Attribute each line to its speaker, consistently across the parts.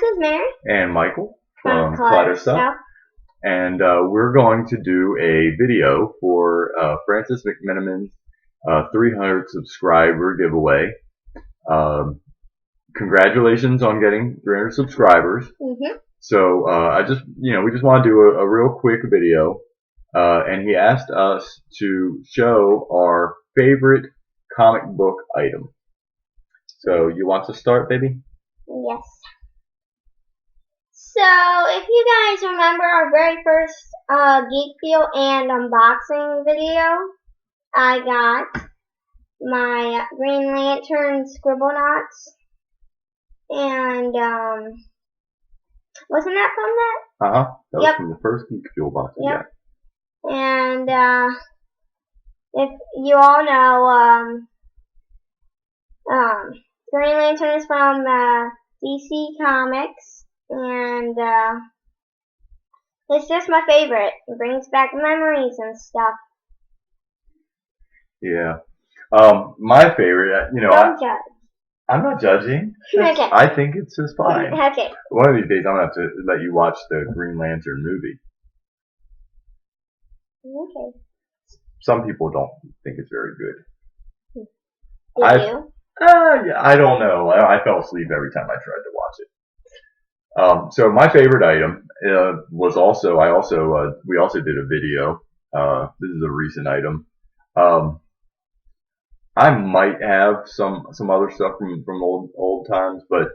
Speaker 1: is Mary.
Speaker 2: And Michael from Collider Stuff. And we're going to do a video for Francis McMenamin's 300 subscriber giveaway. Congratulations on getting 300 subscribers.
Speaker 1: Mm-hmm.
Speaker 2: So we just want to do a real quick video. And he asked us to show our favorite comic book item. So you want to start, baby?
Speaker 1: Yes. So if you guys remember our very first Geek Feel and unboxing video, I got my Green Lantern Scribblenauts. And wasn't that from that?
Speaker 2: That was from the first Geek Fuel box.
Speaker 1: Yep. And if you all know, Green Lantern is from DC Comics, and it's just my favorite. It brings back memories and stuff.
Speaker 2: Yeah. My favorite,
Speaker 1: Don't judge.
Speaker 2: I'm not judging.
Speaker 1: Okay.
Speaker 2: I think it's just fine.
Speaker 1: Okay.
Speaker 2: One of these days I'm going to have to let you watch the Green Lantern movie.
Speaker 1: Okay.
Speaker 2: Some people don't think it's very good.
Speaker 1: You?
Speaker 2: Yeah, I don't know. I fell asleep every time I tried to watch it. So my favorite item was we also did a video. This is a recent item. I might have some other stuff from old times, but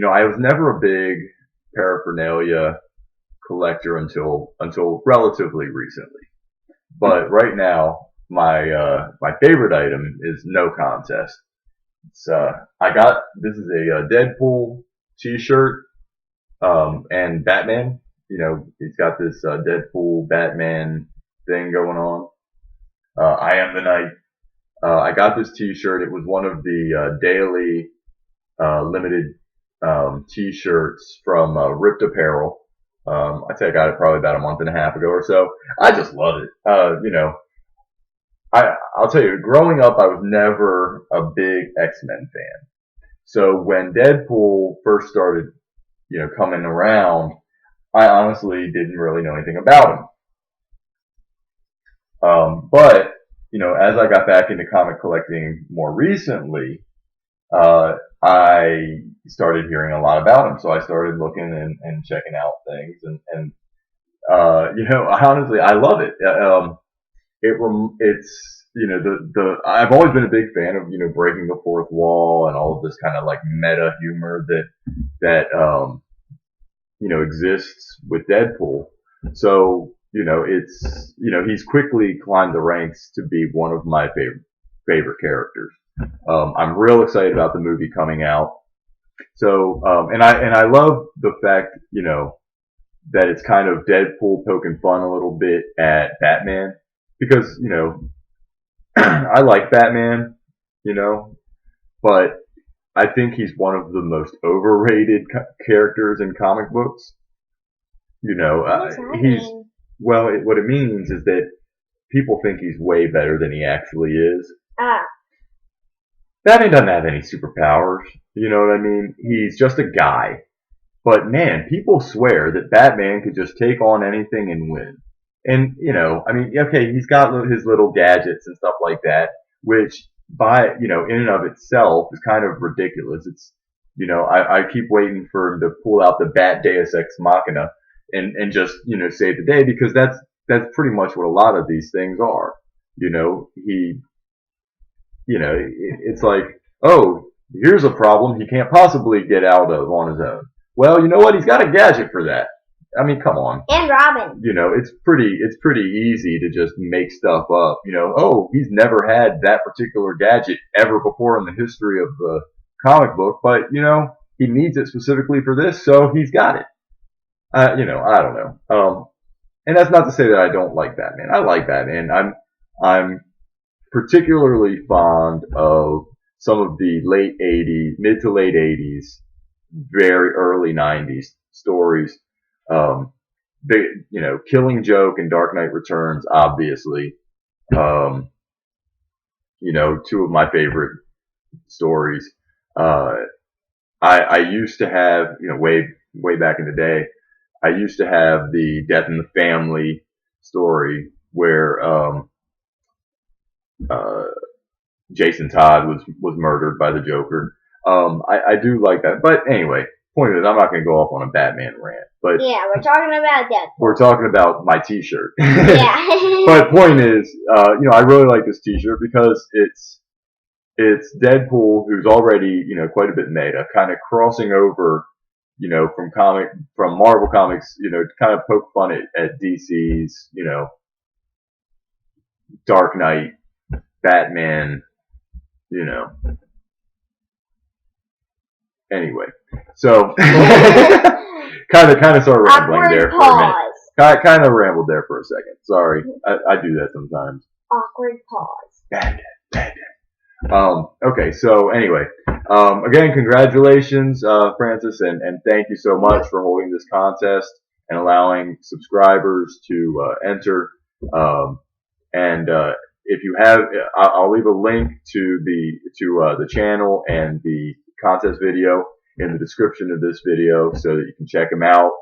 Speaker 2: I was never a big paraphernalia collector until relatively recently. But right now, my favorite item is no contest. It's this is a Deadpool T-shirt and Batman. He's got this Deadpool Batman thing going on. I am the Knight. I got this T-shirt. It was one of the daily limited T-shirts from Ripped Apparel. I'd say I got it probably about a month and a half ago or so. I just love it. I'll tell you, growing up, I was never a big X-Men fan. So when Deadpool first started, coming around, I honestly didn't really know anything about him. But as I got back into comic collecting more recently, I started hearing a lot about him. So I started looking and checking out things, and honestly, I love it. I've always been a big fan of breaking the fourth wall and all of this kind of like meta humor that exists with Deadpool. So he's quickly climbed the ranks to be one of my favorite characters. I'm real excited about the movie coming out. So and I love the fact that it's kind of Deadpool poking fun a little bit at Batman, because I like Batman, but I think he's one of the most overrated characters in comic books. What it means is that people think he's way better than he actually is. Batman doesn't have any superpowers. You know what I mean? He's just a guy. But man, people swear that Batman could just take on anything and win. And, okay, he's got his little gadgets and stuff like that, which in and of itself is kind of ridiculous. It's, I keep waiting for him to pull out the Bat Deus Ex Machina and just, save the day, because that's pretty much what a lot of these things are. It's like, oh, here's a problem he can't possibly get out of on his own. Well, you know what? He's got a gadget for that. I mean, come on.
Speaker 1: And Robin.
Speaker 2: It's pretty easy to just make stuff up. Oh, he's never had that particular gadget ever before in the history of the comic book, but he needs it specifically for this, so he's got it. I don't know. And that's not to say that I don't like Batman. I like Batman. I'm particularly fond of some of the mid to late 80s, very early 90s stories. Killing Joke and Dark Knight Returns, obviously. Two of my favorite stories. I used to have, way way back in the day, I used to have the Death in the Family story where uh, Jason Todd was murdered by the Joker. I do like that, but anyway, point is, I'm not going to go off on a Batman rant. But
Speaker 1: yeah, we're talking about Deadpool.
Speaker 2: We're talking about my T-shirt.
Speaker 1: Yeah.
Speaker 2: But point is, I really like this T-shirt because it's Deadpool, who's already quite a bit meta, kind of crossing over, from Marvel Comics, to kind of poke fun at DC's, Dark Knight, Batman, Anyway, so kind of started rambling there for a minute. Kind of rambled there for a second. Sorry, I do that sometimes.
Speaker 1: Awkward pause.
Speaker 2: Bad. Okay, so anyway, again, congratulations, Francis, and thank you so much for holding this contest and allowing subscribers to enter. And if you have, I'll leave a link to the channel and the contest video in the description of this video so that you can check him out.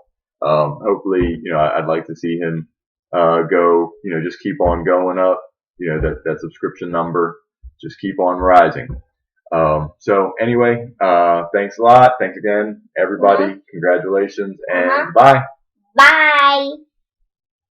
Speaker 2: Hopefully, I'd like to see him go, just keep on going up. That subscription number just keep on rising. So anyway, thanks a lot. Thanks again, everybody. Congratulations and bye.
Speaker 1: Bye.